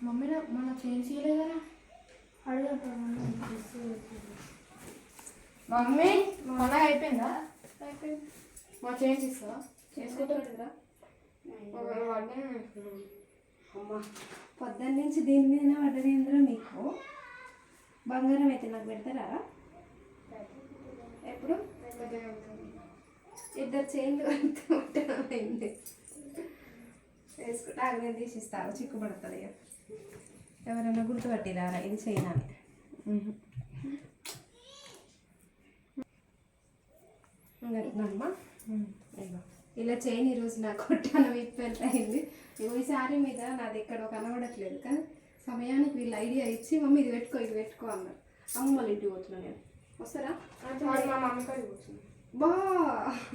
mummy మన change చేయలేదు కదా అడుగు మమ్మీ మన అయిపోయిందా అయిపోయింది మా చేంజ్ ఇస్తావా చేసుకుంటా అమ్మా పొద్దున్న నుంచి దీని మీద పడ్డది ఏంద్రో మీకు బంగారం అయితే నాకు పెడతారా ఎప్పుడు ఇద్దరు చైన్లు అయింది వేసుకుంటే ఆగ్రహం తీసిస్తాను చిక్కుపడుతుంది ఇక ఎవరైనా గుర్తుపట్టిరారా ఇది చైన్ అని అమ్మా ఇలా చైన్ ఈరోజు నాకు కొట్టాను విప్పెంత అయింది ఈసారి మీద నాది ఎక్కడ కనబడట్లేదు కానీ సమయానికి వీళ్ళు ఐడియా ఇచ్చి మమ్మీ ఇది పెట్టుకో అన్నారు అమ్మ వాళ్ళ ఇంటికి పోతున్నాను నేను వస్తారా మా మమ్మీ కాడికి పోతున్నాను బా